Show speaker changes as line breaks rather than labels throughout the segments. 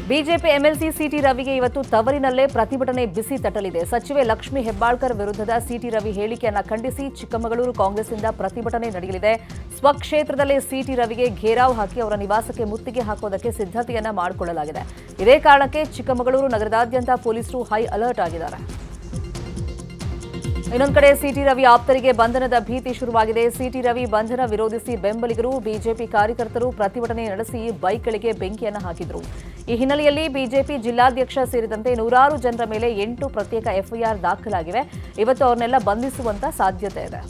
BJP MLC city ರವಿಗೆ ಇವತ್ತು ತವರಿನಲ್ಲೇ ಪ್ರತಿಭಟನೆ ಬಿಸಿ ತಟ್ಟಲಿದೆ. ಸಚಿವೆ ಲಕ್ಷ್ಮೀ ಹೆಬ್ಬಾಳ್ಕರ್ ವಿರುದ್ಧದ ಸಿಟಿ ರವಿ ಹೇಳಿಕೆಯನ್ನು ಖಂಡಿಸಿ ಚಿಕ್ಕಮಗಳೂರು ಕಾಂಗ್ರೆಸ್ನಿಂದ ಪ್ರತಿಭಟನೆ ನಡೆಯಲಿದೆ. ಸ್ವಕ್ಷೇತ್ರದಲ್ಲೇ ಸಿಟಿ ರವಿಗೆ ಘೇರಾವ್ ಹಾಕಿ ಅವರ ನಿವಾಸಕ್ಕೆ ಮುತ್ತಿಗೆ ಹಾಕೋದಕ್ಕೆ ಸಿದ್ಧತೆಯನ್ನ ಮಾಡಿಕೊಳ್ಳಲಾಗಿದೆ. ಇದೇ ಕಾರಣಕ್ಕೆ ಚಿಕ್ಕಮಗಳೂರು ನಗರದಾದ್ಯಂತ ಪೊಲೀಸರು ಹೈ ಅಲರ್ಟ್ ಆಗಿದ್ದಾರೆ. ಇನ್ನೊಂದು ಕಡೆ ಸಿಟಿ ರವಿ ಆಪ್ತರಿಗೆ ಬಂಧನದ ಭೀತಿ ಶುರುವಾಗಿದೆ. ಸಿಟಿ ರವಿ ಬಂಧನ ವಿರೋಧಿಸಿ ಬೆಂಬಲಿಗರು, ಬಿಜೆಪಿ ಕಾರ್ಯಕರ್ತರು ಪ್ರತಿಭಟನೆ ನಡೆಸಿ ಬೈಕ್ಗಳಿಗೆ ಬೆಂಕಿಯನ್ನು ಹಾಕಿದರು. ಈ ಹಿನ್ನೆಲೆಯಲ್ಲಿ ಬಿಜೆಪಿ ಜಿಲ್ಲಾಧ್ಯಕ್ಷ ಸೇರಿದಂತೆ ನೂರಾರು ಜನರ ಮೇಲೆ 8 ಪ್ರತ್ಯೇಕ ಎಫ್ಐಆರ್ ದಾಖಲಾಗಿವೆ. ಇವತ್ತು ಅವರನ್ನೆಲ್ಲ ಬಂಧಿಸುವಂತ ಸಾಧ್ಯತೆ ಇದೆ.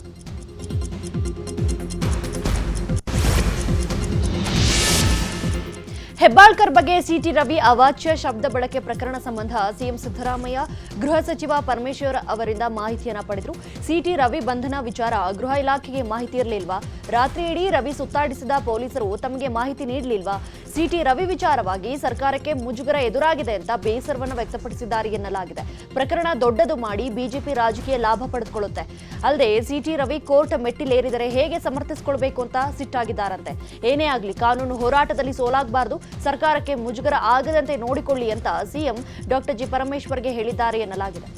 ಹೆಬ್ಬಾಳ್ಕರ್ ಬಗ್ಗೆ ಸಿಟಿ ರವಿ ಅವಾಚ್ಯ ಶಬ್ದ ಬಳಕೆ ಪ್ರಕರಣ ಸಂಬಂಧ ಸಿಎಂ ಸಿದ್ದರಾಮಯ್ಯ ಗೃಹ ಸಚಿವ ಪರಮೇಶ್ವರ್ ಅವರಿಂದ ಮಾಹಿತಿಯನ್ನು ಪಡೆದರು. ಸಿಟಿ ರವಿ ಬಂಧನ ವಿಚಾರ ಗೃಹ ಇಲಾಖೆಗೆ ಮಾಹಿತಿ ಇರಲಿಲ್ವಾ? ರಾತ್ರಿ ಇಡೀ ರವಿ ಸುತ್ತಾಡಿಸಿದ ಪೊಲೀಸರು ತಮಗೆ ಮಾಹಿತಿ ನೀಡಲಿಲ್ವಾ? ಸಿಟಿ ರವಿ ವಿಚಾರವಾಗಿ ಸರ್ಕಾರಕ್ಕೆ ಮುಜುಗರ ಎದುರಾಗಿದೆ ಅಂತ ಬೇಸರವನ್ನು ವ್ಯಕ್ತಪಡಿಸಿದ್ದಾರೆ ಎನ್ನಲಾಗಿದೆ. ಪ್ರಕರಣ ದೊಡ್ಡದು ಮಾಡಿ ಬಿಜೆಪಿ ರಾಜಕೀಯ ಲಾಭ ಪಡೆದುಕೊಳ್ಳುತ್ತೆ. ಅಲ್ಲದೆ ಸಿಟಿ ರವಿ ಕೋರ್ಟ್ ಮೆಟ್ಟಿಲೇರಿದರೆ ಹೇಗೆ ಸಮರ್ಥಿಸಿಕೊಳ್ಬೇಕು ಅಂತ ಸಿಟ್ಟಾಗಿದ್ದಾರಂತೆ. ಏನೇ ಆಗಲಿ ಕಾನೂನು ಹೋರಾಟದಲ್ಲಿ ಸೋಲಾಗಬಾರದು, ಸರ್ಕಾರಕ್ಕೆ ಮುಜುಗರ ಆಗದಂತೆ ನೋಡಿಕೊಳ್ಳಿ ಅಂತ ಸಿಎಂ ಡಾಕ್ಟರ್ ಜಿ ಪರಮೇಶ್ವರ್ಗೆ ಹೇಳಿದ್ದಾರೆ ಎನ್ನಲಾಗಿದೆ.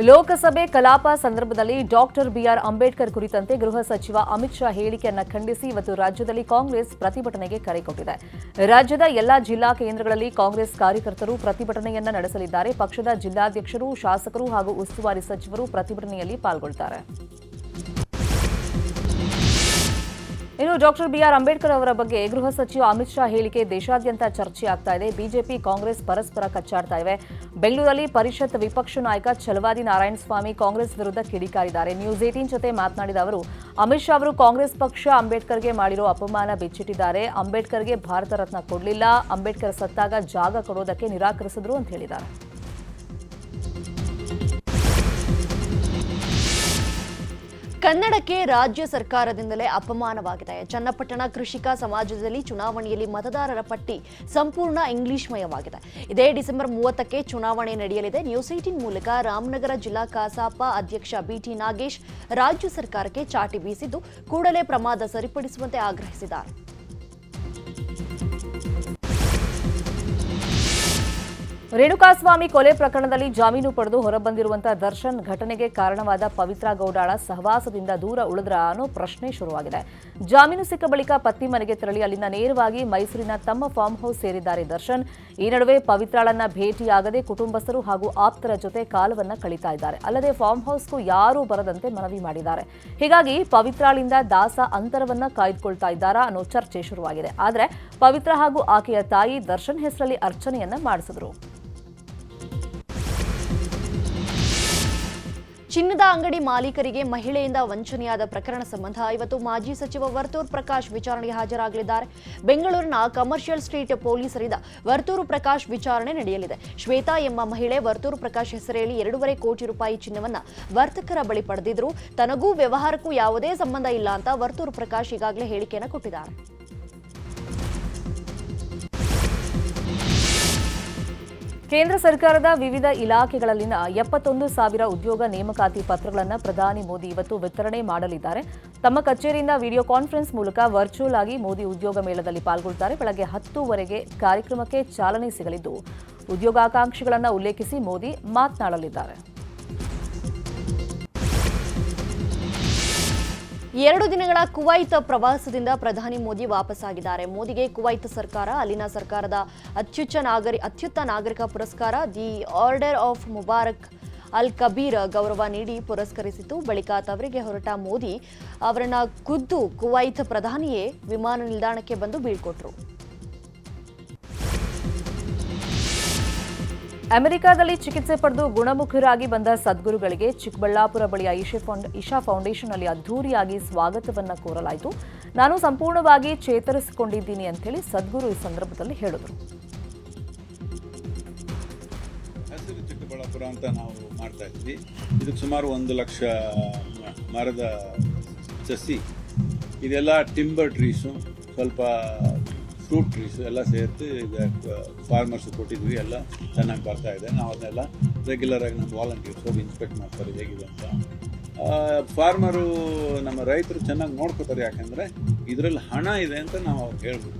ಲೋಕಸಭೆ ಕಲಾಪ ಸಂದರ್ಭದಲ್ಲಿ ಡಾಕ್ಟರ್ ಬಿಆರ್ ಅಂಬೇಡ್ಕರ್ ಕುರಿತಂತೆ ಗೃಹ ಸಚಿವ ಅಮಿತ್ ಶಾ ಹೇಳಿಕೆಯನ್ನು ಖಂಡಿಸಿ ಇವತ್ತು ರಾಜ್ಯದಲ್ಲಿ ಕಾಂಗ್ರೆಸ್ ಪ್ರತಿಭಟನೆಗೆ ಕರೆ ಕೊಟ್ಟಿದೆ. ರಾಜ್ಯದ ಎಲ್ಲಾ ಜಿಲ್ಲಾ ಕೇಂದ್ರಗಳಲ್ಲಿ ಕಾಂಗ್ರೆಸ್ ಕಾರ್ಯಕರ್ತರು ಪ್ರತಿಭಟನೆಯನ್ನ ನಡೆಸಲಿದ್ದಾರೆ. ಪಕ್ಷದ ಜಿಲ್ಲಾಧ್ಯಕ್ಷರು, ಶಾಸಕರು ಹಾಗೂ ಉಸ್ತುವಾರಿ ಸಚಿವರು ಪ್ರತಿಭಟನೆಯಲ್ಲಿ ಪಾಲ್ಗೊಳ್ಳುತ್ತಾರೆ. ಇನ್ನು ಡಾಕ್ಟರ್ ಬಿಆರ್ ಅಂಬೇಡ್ಕರ್ ಅವರ ಬಗ್ಗೆ ಗೃಹ ಸಚಿವ ಅಮಿತ್ ಶಾ ಹೇಳಿಕೆ ದೇಶಾದ್ಯಂತ ಚರ್ಚೆ ಆಗ್ತಾ ಇದೆ. ಬಿಜೆಪಿ ಕಾಂಗ್ರೆಸ್ ಪರಸ್ಪರ ಕಚ್ಚಾಡ್ತಾ ಇವೆ. ಬೆಂಗಳೂರಲ್ಲಿ ಪರಿಷತ್ ವಿಪಕ್ಷ ನಾಯಕ ಛಲವಾದಿ ನಾರಾಯಣಸ್ವಾಮಿ ಕಾಂಗ್ರೆಸ್ ವಿರುದ್ಧ ಕಿಡಿಕಾರಿದ್ದಾರೆ. ನ್ಯೂಸ್ 18 ಜೊತೆ ಮಾತನಾಡಿದ ಅವರು, ಅಮಿತ್ ಶಾ ಅವರು ಕಾಂಗ್ರೆಸ್ ಪಕ್ಷ ಅಂಬೇಡ್ಕರ್ಗೆ ಮಾಡಿರೋ ಅಪಮಾನ ಬಿಚ್ಚಿಟ್ಟಿದ್ದಾರೆ. ಅಂಬೇಡ್ಕರ್ಗೆ ಭಾರತ ರತ್ನ ಕೊಡಲಿಲ್ಲ, ಅಂಬೇಡ್ಕರ್ ಸತ್ತಾಗ ಜಾಗ ಕೊಡೋದಕ್ಕೆ ನಿರಾಕರಿಸಿದ್ರು ಅಂತ ಹೇಳಿದ್ದಾರೆ.
ಕನ್ನಡಕ್ಕೆ ರಾಜ್ಯ ಸರ್ಕಾರದಿಂದಲೇ ಅಪಮಾನವಾಗಿದೆ. ಚನ್ನಪಟ್ಟಣ ಕೃಷಿಕ ಸಮಾಜದಲ್ಲಿ ಚುನಾವಣೆಯಲ್ಲಿ ಮತದಾರರ ಪಟ್ಟಿ ಸಂಪೂರ್ಣ ಇಂಗ್ಲಿಷ್ಮಯವಾಗಿದೆ. ಇದೇ ಡಿಸೆಂಬರ್ 30ಕ್ಕೆ ಚುನಾವಣೆ ನಡೆಯಲಿದೆ. ನ್ಯೂಸ್ 18 ಮೂಲಕ ರಾಮನಗರ ಜಿಲ್ಲಾ ಕಸಾಪ ಅಧ್ಯಕ್ಷ ಬಿಟಿ ನಾಗೇಶ್ ರಾಜ್ಯ ಸರ್ಕಾರಕ್ಕೆ ಚಾಟಿ ಬೀಸಿದ್ದು ಕೂಡಲೇ ಪ್ರಮಾದ ಸರಿಪಡಿಸುವಂತೆ ಆಗ್ರಹಿಸಿದ್ದಾರೆ.
ರೇಣುಕಾಸ್ವಾಮಿ ಕೊಲೆ ಪ್ರಕರಣದಲ್ಲಿ ಜಾಮೀನು ಪಡೆದು ಹೊರಬಂದಿರುವಂತಹ ದರ್ಶನ್ ಘಟನೆಗೆ ಕಾರಣವಾದ ಪವಿತ್ರ ಗೌಡಾಳ ಸಹವಾಸದಿಂದ ದೂರ ಉಳಿದ್ರ ಅನ್ನೋ ಪ್ರಶ್ನೆ ಶುರುವಾಗಿದೆ. ಜಾಮೀನು ಸಿಕ್ಕ ಬಳಿಕ ಪತ್ನಿ ಮನೆಗೆ ತೆರಳಿ ಅಲ್ಲಿಂದ ನೇರವಾಗಿ ಮೈಸೂರಿನ ತಮ್ಮ ಫಾರ್ಮ್ ಹೌಸ್ ಸೇರಿದ್ದಾರೆ ದರ್ಶನ್. ಈ ನಡುವೆ ಪವಿತ್ರಾಳನ್ನ ಭೇಟಿಯಾಗದೆ ಕುಟುಂಬಸ್ಥರು ಹಾಗೂ ಆಪ್ತರ ಜೊತೆ ಕಾಲವನ್ನ ಕಳೀತಾ ಇದ್ದಾರೆ. ಅಲ್ಲದೆ ಫಾರ್ಮ್ ಹೌಸ್ಗೂ ಯಾರೂ ಬರದಂತೆ ಮನವಿ ಮಾಡಿದ್ದಾರೆ. ಹೀಗಾಗಿ ಪವಿತ್ರಾಳಿಂದ ದಾಸ ಅಂತರವನ್ನ ಕಾಯ್ದುಕೊಳ್ತಾ ಇದ್ದಾರಾ ಅನ್ನೋ ಚರ್ಚೆ ಶುರುವಾಗಿದೆ. ಆದರೆ ಪವಿತ್ರ ಹಾಗೂ ಆಕೆಯ ತಾಯಿ ದರ್ಶನ್ ಹೆಸರಲ್ಲಿ ಅರ್ಚನೆಯನ್ನ ಮಾಡಿಸಿದ್ರು.
ಚಿನ್ನದ ಅಂಗಡಿ ಮಾಲೀಕರಿಗೆ ಮಹಿಳೆಯಿಂದ ವಂಚನೆಯಾದ ಪ್ರಕರಣ ಸಂಬಂಧ ಇವತ್ತು ಮಾಜಿ ಸಚಿವ ವರ್ತೂರು ಪ್ರಕಾಶ್ ವಿಚಾರಣೆಗೆ ಹಾಜರಾಗಲಿದ್ದಾರೆ. ಬೆಂಗಳೂರಿನ ಕಮರ್ಷಿಯಲ್ ಸ್ಟ್ರೀಟ್ ಪೊಲೀಸರಿಂದ ವರ್ತೂರು ಪ್ರಕಾಶ್ ವಿಚಾರಣೆ ನಡೆಯಲಿದೆ. ಶ್ವೇತಾ ಎಂಬ ಮಹಿಳೆ ವರ್ತೂರು ಪ್ರಕಾಶ್ ಹೆಸರೇಳಿ 2.5 ಕೋಟಿ ರೂಪಾಯಿ ಚಿನ್ನವನ್ನ ವರ್ತಕರ ಬಳಿ ಪಡೆದಿದ್ರು. ತನಗೂ ವ್ಯವಹಾರಕ್ಕೂ ಯಾವುದೇ ಸಂಬಂಧ ಇಲ್ಲ ಅಂತ ವರ್ತೂರು ಪ್ರಕಾಶ್ ಈಗಾಗಲೇ ಹೇಳಿಕೆಯನ್ನು ಕೊಟ್ಟಿದ್ದಾರೆ.
ಕೇಂದ್ರ ಸರ್ಕಾರದ ವಿವಿಧ ಇಲಾಖೆಗಳಲ್ಲಿನ 71,000 ಉದ್ಯೋಗ ನೇಮಕಾತಿ ಪತ್ರಗಳನ್ನು ಪ್ರಧಾನಿ ಮೋದಿ ಇವತ್ತು ವಿತರಣೆ ಮಾಡಲಿದ್ದಾರೆ. ತಮ್ಮ ಕಚೇರಿಯಿಂದ ವಿಡಿಯೋ ಕಾನ್ಫರೆನ್ಸ್ ಮೂಲಕ ವರ್ಚುವಲ್ ಆಗಿ ಮೋದಿ ಉದ್ಯೋಗ ಮೇಳದಲ್ಲಿ ಪಾಲ್ಗೊಳ್ಳುತ್ತಾರೆ. ಬೆಳಗ್ಗೆ 10:00ವರೆಗೆ ಕಾರ್ಯಕ್ರಮಕ್ಕೆ ಚಾಲನೆ ಸಿಗಲಿದ್ದು ಉದ್ಯೋಗಾಕಾಂಕ್ಷಿಗಳನ್ನು ಉಲ್ಲೇಖಿಸಿ ಮೋದಿ ಮಾತನಾಡಲಿದ್ದಾರೆ.
2 ದಿನಗಳ ಕುವೈತ್ ಪ್ರವಾಸದಿಂದ ಪ್ರಧಾನಿ ಮೋದಿ ವಾಪಸ್ಸಾಗಿದ್ದಾರೆ. ಮೋದಿಗೆ ಕುವೈತ್ ಸರ್ಕಾರ ಅಲ್ಲಿನ ಸರ್ಕಾರದ ಅತ್ಯುನ್ನತ ನಾಗರಿಕ ಪುರಸ್ಕಾರ ದಿ ಆರ್ಡರ್ ಆಫ್ ಮುಬಾರಕ್ ಅಲ್ ಕಬೀರ್ ಗೌರವ ನೀಡಿ ಪುರಸ್ಕರಿಸಿತು. ಬಳಿಕ ತವರಿಗೆ ಹೊರಟ ಮೋದಿ ಅವರನ್ನ ಖುದ್ದು ಕುವೈತ್ ಪ್ರಧಾನಿಯೇ ವಿಮಾನ ನಿಲ್ದಾಣಕ್ಕೆ ಬಂದು ಬೀಳ್ಕೊಟ್ರು.
ಅಮೆರಿಕಾದಲ್ಲಿ ಚಿಕಿತ್ಸೆ ಪಡೆದು ಗುಣಮುಖರಾಗಿ ಬಂದ ಸದ್ಗುರುಗಳಿಗೆ ಚಿಕ್ಕಬಳ್ಳಾಪುರ ಬಳಿಯ ಇಶಾ ಫೌಂಡೇಶನ್ನಲ್ಲಿ ಅದ್ಧೂರಿಯಾಗಿ ಸ್ವಾಗತವನ್ನ ಕೋರಲಾಯಿತು. ನಾನು ಸಂಪೂರ್ಣವಾಗಿ ಚೇತರಿಸಿಕೊಂಡಿದ್ದೀನಿ ಅಂತ ಹೇಳಿ ಸದ್ಗುರು ಈ ಸಂದರ್ಭದಲ್ಲಿ ಹೇಳಿದರು.
ಚಿಕ್ಕಬಳ್ಳಾಪುರ ಅಂತ ನಾವು ಮಾಡ್ತಾ ಇದ್ವಿ. ಇದಕ್ಕೆ ಸುಮಾರು 1 ಲಕ್ಷ ಮರದ ಸಸಿ, ಇದೆಲ್ಲ ಟಿಂಬರ್ ಟ್ರೀಸು, ಸ್ವಲ್ಪ ಫ್ರೂಟ್ ಟ್ರೀಸು ಎಲ್ಲ ಸೇರ್ತು ಫಾರ್ಮರ್ಸು ಕೊಟ್ಟಿದ್ವಿ. ಎಲ್ಲ ಚೆನ್ನಾಗಿ ಬರ್ತಾ ಇದೆ. ನಾವು ಅದನ್ನೆಲ್ಲ ರೆಗ್ಯುಲರಾಗಿ ನಮ್ಮ ವಾಲಂಟಿಯರ್ಸ್ ಹೋಗಿ ಇನ್ಸ್ಪೆಕ್ಟ್ ಮಾಡ್ತಾರೆ ಹೇಗಿದೆ ಅಂತ. ಫಾರ್ಮರು ನಮ್ಮ ರೈತರು ಚೆನ್ನಾಗಿ ನೋಡ್ಕೋತಾರೆ. ಯಾಕಂದರೆ ಇದರಲ್ಲಿ ಹಣ ಇದೆ ಅಂತ ನಾವು ಅವ್ರಿಗೆ ಹೇಳ್ಬೋದು.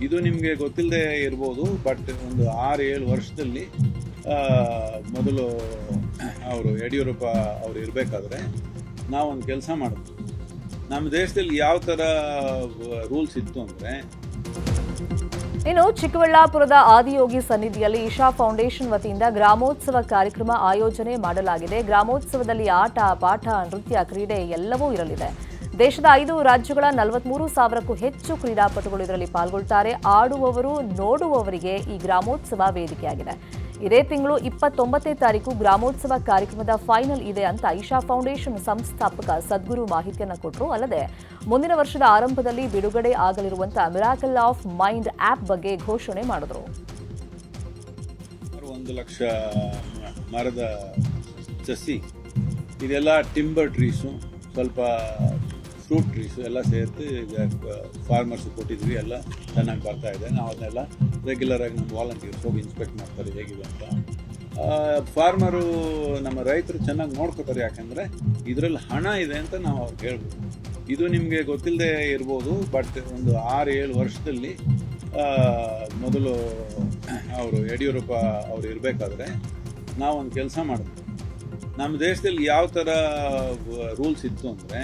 ಇದು ನಿಮಗೆ ಗೊತ್ತಿಲ್ಲದೆ ಇರ್ಬೋದು, ಬಟ್ ಒಂದು 6-7 ವರ್ಷದಲ್ಲಿ ಮೊದಲು ಅವರು ಯಡಿಯೂರಪ್ಪ ಅವರು ಇರಬೇಕಾದ್ರೆ ನಾವೊಂದು ಕೆಲಸ ಮಾಡಿದ್ವಿ. ನಮ್ಮ ದೇಶದಲ್ಲಿ ಯಾವ ಥರ ರೂಲ್ಸ್ ಇತ್ತು ಅಂದರೆ,
ಇನ್ನು ಚಿಕ್ಕಬಳ್ಳಾಪುರದ ಆದಿಯೋಗಿ ಸನ್ನಿಧಿಯಲ್ಲಿ ಇಶಾ ಫೌಂಡೇಶನ್ ವತಿಯಿಂದ ಗ್ರಾಮೋತ್ಸವ ಕಾರ್ಯಕ್ರಮ ಆಯೋಜನೆ ಮಾಡಲಾಗಿದೆ. ಗ್ರಾಮೋತ್ಸವದಲ್ಲಿ ಆಟ, ಪಾಠ, ನೃತ್ಯ, ಕ್ರೀಡೆ ಎಲ್ಲವೂ ಇರಲಿದೆ. ದೇಶದ 5 ರಾಜ್ಯಗಳ 43,000ಕ್ಕೂ ಹೆಚ್ಚು ಕ್ರೀಡಾಪಟುಗಳು ಇದರಲ್ಲಿ ಪಾಲ್ಗೊಳ್ಳುತ್ತಾರೆ. ಆಡುವವರು, ನೋಡುವವರಿಗೆ ಈ ಗ್ರಾಮೋತ್ಸವ ವೇದಿಕೆಯಾಗಿದೆ. ಇದೇ ತಿಂಗಳು 29ನೇ ತಾರೀಕು ಗ್ರಾಮೋತ್ಸವ ಕಾರ್ಯಕ್ರಮದ ಫೈನಲ್ ಇದೆ ಅಂತ ಇಶಾ ಫೌಂಡೇಶನ್ ಸಂಸ್ಥಾಪಕ ಸದ್ಗುರು ಮಾಹಿತಿಯನ್ನು ಕೊಟ್ಟರು. ಅಲ್ಲದೆ ಮುಂದಿನ ವರ್ಷದ ಆರಂಭದಲ್ಲಿ ಬಿಡುಗಡೆ ಆಗಲಿರುವಂತಹ ಮಿರಾಕಲ್ ಆಫ್ ಮೈಂಡ್ ಆಪ್ ಬಗ್ಗೆ ಘೋಷಣೆ ಮಾಡಿದ್ರು.
1 ಲಕ್ಷ ಮರದ ಸಸಿ, ಇದೆಲ್ಲ ಟಿಂಬರ್ ಟ್ರೀಸು, ಸ್ವಲ್ಪ ಫ್ರೂಟ್ ಟ್ರೀಸು ಎಲ್ಲ ಸೇರ್ತು ಈಗ ಫಾರ್ಮರ್ಸ್ ಕೊಟ್ಟಿದ್ವಿ. ಎಲ್ಲ ಚೆನ್ನಾಗಿ ಬರ್ತಾ ಇದೆ. ನಾವು ಅದನ್ನೆಲ್ಲ ರೆಗ್ಯುಲರಾಗಿ ನಮ್ಮ ವಾಲಂಟಿಯರ್ಸ್ ಹೋಗಿ ಇನ್ಸ್ಪೆಕ್ಟ್ ಮಾಡ್ತಾರೆ ಹೇಗಿದೆ ಅಂತ. ಫಾರ್ಮರು, ನಮ್ಮ ರೈತರು ಚೆನ್ನಾಗಿ ನೋಡ್ಕೋತಾರೆ. ಯಾಕಂದರೆ ಇದರಲ್ಲಿ ಹಣ ಇದೆ ಅಂತ ನಾವು ಅವ್ರಿಗೆ ಹೇಳ್ಬೋದು. ಇದು ನಿಮಗೆ ಗೊತ್ತಿಲ್ಲದೆ ಇರ್ಬೋದು, ಬಟ್ ಒಂದು 6-7 ವರ್ಷದಲ್ಲಿ ಮೊದಲು ಅವರು ಯಡಿಯೂರಪ್ಪ ಅವರು ಇರಬೇಕಾದ್ರೆ ನಾವೊಂದು ಕೆಲಸ ಮಾಡಿದ್ವಿ. ನಮ್ಮ ದೇಶದಲ್ಲಿ ಯಾವ ಥರ ರೂಲ್ಸ್ ಇತ್ತು ಅಂದರೆ,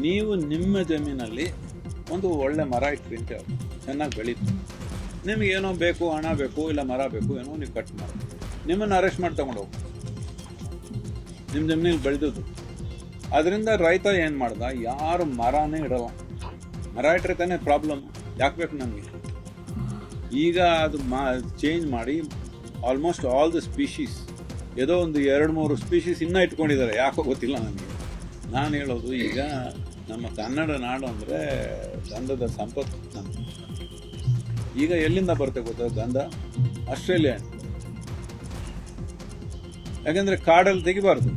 ನೀವು ನಿಮ್ಮ ಜಮೀನಲ್ಲಿ ಒಂದು ಒಳ್ಳೆ ಮರ ಇಟ್ರಿ ಅಂತ ಹೇಳಿ ಚೆನ್ನಾಗಿ ಬೆಳೀತು. ನಿಮಗೇನೋ ಬೇಕು, ಹಣ ಬೇಕು, ಇಲ್ಲ ಮರ ಬೇಕು, ಏನೋ ನೀವು ಕಟ್ ಮಾಡಿ ನಿಮ್ಮನ್ನು ಅರೆಸ್ಟ್ ಮಾಡಿ ತಗೊಂಡು ಹೋಗಿ ನಿಮ್ಮ ಜಮೀನಲ್ಲಿ ಬೆಳೆದದ್ದು. ಅದರಿಂದ ರೈತ ಏನು ಮಾಡ್ದ, ಯಾರು ಮರನೇ ಇಡಲ್ಲ. ಮರ ಇಟ್ಟರೆ ತಾನೇ ಪ್ರಾಬ್ಲಮ್. ಯಾಕೆ ಬೇಕು ನಮಗೆ? ಈಗ ಅದು ಚೇಂಜ್ ಮಾಡಿ ಆಲ್ಮೋಸ್ಟ್ ಆಲ್ ದ ಸ್ಪೀಶೀಸ್, ಏನೋ ಒಂದು 2-3 ಸ್ಪೀಶೀಸ್ ಇನ್ನೂ ಇಟ್ಕೊಂಡಿದ್ದಾರೆ. ಯಾಕೋ ಗೊತ್ತಿಲ್ಲ ನನಗೆ. ನಾನು ಹೇಳೋದು, ಈಗ ನಮ್ಮ ಕನ್ನಡ ನಾಡು ಅಂದರೆ ಗಂಧದ ಸಂಪತ್ತು ನಮ್ಮದು. ಈಗ ಎಲ್ಲಿಂದ ಬರುತ್ತೆ ಗೊತ್ತಾ ಗಂಧ? ಆಸ್ಟ್ರೇಲಿಯಾ. ಯಾಕೆಂದರೆ ಕಾಡಲ್ಲಿ ತೆಗಿಬಾರ್ದು,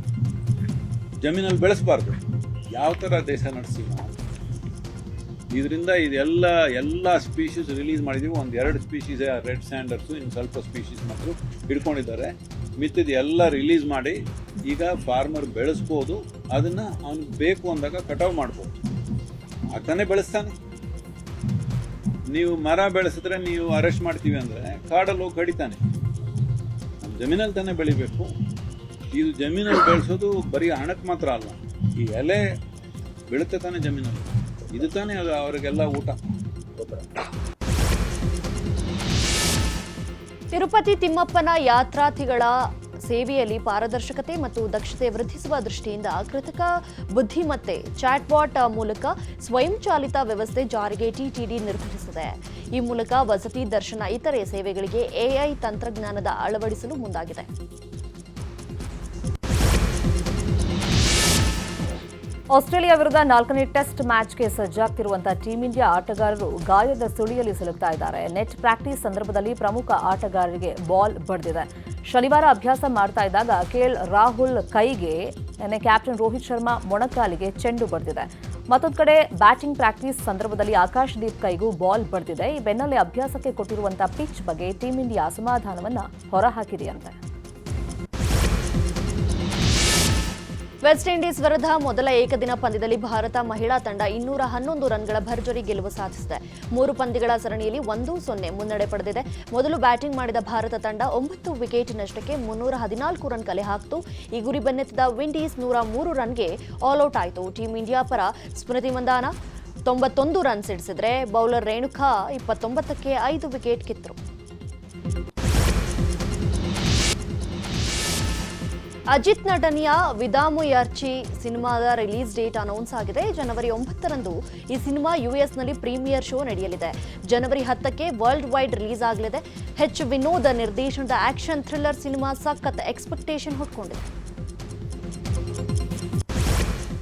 ಜಮೀನಲ್ಲಿ ಬೆಳೆಸಬಾರ್ದು. ಯಾವ ಥರ ದೇಶ ನಡೆಸ್ತೀವಿ ನಾವು? ಇದರಿಂದ ಎಲ್ಲ ಸ್ಪೀಶೀಸ್ ರಿಲೀಸ್ ಮಾಡಿದ್ದೀವಿ. 1-2 ಸ್ಪೀಶೀಸ್ ರೆಡ್ ಸ್ಯಾಂಡರ್ಸು, ಇನ್ನು ಸ್ವಲ್ಪ ಸ್ಪೀಶೀಸ್ ಮಾತ್ರ ಹಿಡ್ಕೊಂಡಿದ್ದಾರೆ. ಮಿತ್ತಿದ್ದು ಎಲ್ಲ ರಿಲೀಸ್ ಮಾಡಿ ಈಗ ಫಾರ್ಮರ್ ಬೆಳೆಸ್ಬೋದು. ಅದನ್ನು ಅವ್ನಿಗೆ ಬೇಕು ಅಂದಾಗ ಕಟಾವು ಮಾಡ್ಬೋದು. ಆಗ್ತಾನೆ ಬೆಳೆಸ್ತಾನೆ. ನೀವು ಮರ ಬೆಳೆಸಿದ್ರೆ ನೀವು ಅರೆಸ್ಟ್ ಮಾಡ್ತೀವಿ ಅಂದರೆ ಕಾಡಲ್ಲಿ ಹೋಗಿ ಕಡಿತಾನೆ. ನಮ್ಮ ಜಮೀನಲ್ಲಿ ತಾನೇ ಬೆಳಿಬೇಕು. ಇದು ಜಮೀನಲ್ಲಿ ಬೆಳೆಸೋದು ಬರೀ ಹಣಕ್ಕೆ ಮಾತ್ರ ಅಲ್ಲ, ಈ ಎಲೆ ಬೆಳುತ್ತೆ ತಾನೇ ಜಮೀನಲ್ಲಿ. ಇದು ತಾನೇ ಅದು ಅವರಿಗೆಲ್ಲ ಊಟ.
ತಿರುಪತಿ ತಿಮ್ಮಪ್ಪನ ಯಾತ್ರಾರ್ಥಿಗಳ ಸೇವೆಯಲ್ಲಿ ಪಾರದರ್ಶಕತೆ ಮತ್ತು ದಕ್ಷತೆ ವೃದ್ಧಿಸುವ ದೃಷ್ಟಿಯಿಂದ ಕೃತಕ ಬುದ್ಧಿಮತ್ತೆ ಚಾಟ್ಬಾಟ್ ಮೂಲಕ ಸ್ವಯಂಚಾಲಿತ ವ್ಯವಸ್ಥೆ ಜಾರಿಗೆ ಟಿಟಿಡಿ ನಿರ್ಧರಿಸಿದೆ. ಈ ಮೂಲಕ ವಸತಿ, ದರ್ಶನ, ಇತರೆ ಸೇವೆಗಳಿಗೆ ಎಐ ತಂತ್ರಜ್ಞಾನದ ಅಳವಡಿಸಲು ಮುಂದಾಗಿದೆ.
ಆಸ್ಟ್ರೇಲಿಯಾ ವಿರುದ್ಧ 4ನೇ ಟೆಸ್ಟ್ ಮ್ಯಾಚ್ಗೆ ಸಜ್ಜಾಗ್ತಿರುವಂತಹ ಟೀಂ ಇಂಡಿಯಾ ಆಟಗಾರರು ಗಾಯದ ಸುಳಿಯಲ್ಲಿ ಸಿಲುಕ್ತಾ ಇದ್ದಾರೆ. ನೆಟ್ ಪ್ರಾಕ್ಟೀಸ್ ಸಂದರ್ಭದಲ್ಲಿ ಪ್ರಮುಖ ಆಟಗಾರರಿಗೆ ಬಾಲ್ ಬಡಿದಿದೆ. ಶನಿವಾರ ಅಭ್ಯಾಸ ಮಾಡ್ತಾ ಇದ್ದಾಗ ಕೆಎಲ್ ರಾಹುಲ್ ಕೈಗೆ ಕ್ಯಾಪ್ಟನ್ ರೋಹಿತ್ ಶರ್ಮಾ ಮೊಣಕಾಲಿಗೆ ಚೆಂಡು ಬಡಿದಿದೆ. ಮತ್ತೊಂದು ಕಡೆ ಬ್ಯಾಟಿಂಗ್ ಪ್ರಾಕ್ಟೀಸ್ ಸಂದರ್ಭದಲ್ಲಿ ಆಕಾಶ್ದೀಪ್ ಕೈಗೂ ಬಾಲ್ ಬಡಿದಿದೆ. ಈ ಬೆನ್ನಲ್ಲೇ ಅಭ್ಯಾಸಕ್ಕೆ ಕೊಟ್ಟಿರುವಂತಹ ಪಿಚ್ ಬಗ್ಗೆ ಟೀಂ ಇಂಡಿಯಾ ಅಸಮಾಧಾನವನ್ನ ಹೊರಹಾಕಿದೆಯಂತೆ.
ವೆಸ್ಟ್ ಇಂಡೀಸ್ ವಿರುದ್ಧ ಮೊದಲ ಏಕದಿನ ಪಂದ್ಯದಲ್ಲಿ ಭಾರತ ಮಹಿಳಾ ತಂಡ 211 ರನ್ಗಳ ಭರ್ಜರಿ ಗೆಲುವು ಸಾಧಿಸಿದೆ. 3 ಪಂದ್ಯಗಳ ಸರಣಿಯಲ್ಲಿ 1-0 ಮುನ್ನಡೆ ಪಡೆದಿದೆ. ಮೊದಲು ಬ್ಯಾಟಿಂಗ್ ಮಾಡಿದ ಭಾರತ ತಂಡ 9 ವಿಕೆಟ್ ನಷ್ಟಕ್ಕೆ 314 ರನ್ ಕಲೆ ಹಾಕಿತು. ಈ ಗುರಿ ಬೆನ್ನತ್ತಿದ ವಿಂಡೀಸ್ 103 ರನ್ಗೆ ಆಲ್ಔಟ್ ಆಯಿತು. ಟೀಂ ಇಂಡಿಯಾ ಪರ ಸ್ಮೃತಿ ಮಂದಾನ 91 ರನ್ ಸಿಡಿಸಿದ್ರೆ ಬೌಲರ್ ರೇಣುಕಾ 29ಕ್ಕೆ 5 ವಿಕೆಟ್ ಕಿತ್ತರು. ಅಜಿತ್ ನಟನೆಯ ವಿದಾಮುಯರ್ಚಿ ಸಿನಿಮಾದ ರಿಲೀಸ್ ಡೇಟ್ ಅನೌನ್ಸ್ ಆಗಿದೆ. ಜನವರಿ 9ರಂದು ಈ ಸಿನಿಮಾ ಯುಎಸ್ನಲ್ಲಿ ಪ್ರೀಮಿಯರ್ ಶೋ ನಡೆಯಲಿದೆ. ಜನವರಿ 10ಕ್ಕೆ ವರ್ಲ್ಡ್ ವೈಡ್ ರಿಲೀಸ್ ಆಗಲಿದೆ. ವಿನೋದ್ ನಿರ್ದೇಶನದ ಆಕ್ಷನ್ ಥ್ರಿಲ್ಲರ್ ಸಿನಿಮಾ ಸಖತ್ ಎಕ್ಸ್ಪೆಕ್ಟೇಷನ್ ಹುಟ್ಕೊಂಡಿದೆ.